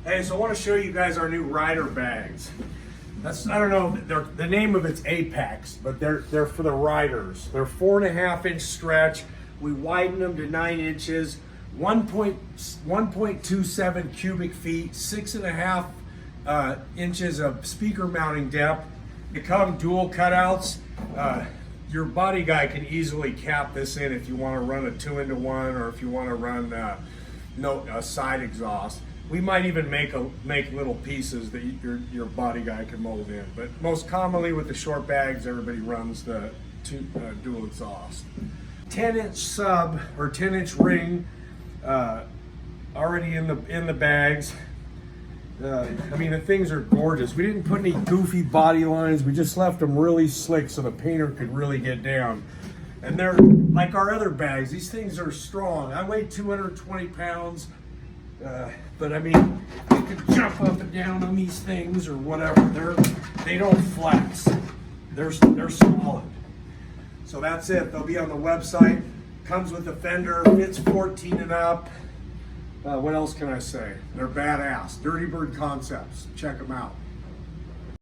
Hey, so I want to show you guys our new rider bags. I don't know, the name of it's Apex, but they're for the riders. They're 4.5-inch stretch. We widen them to 9 inches, 1.27 cubic feet, 6.5 inches of speaker mounting depth. They come dual cutouts. Your body guy can easily cap this in if you want to run a 2-into-1 or if you want to run a side exhaust. We might even make little pieces that your body guy can mold in. But most commonly with the short bags, everybody runs the dual exhaust. 10-inch sub or 10-inch ring already in the bags. I mean, the things are gorgeous. We didn't put any goofy body lines. We just left them really slick so the painter could really get down. And they're like our other bags. These things are strong. I weigh 220 pounds. But I mean, you could jump up and down on these things or whatever. They don't flex. They're solid. So that's it. They'll be on the website. Comes with a fender. Fits 14 and up. What else can I say? They're badass. Dirty Bird Concepts. Check them out.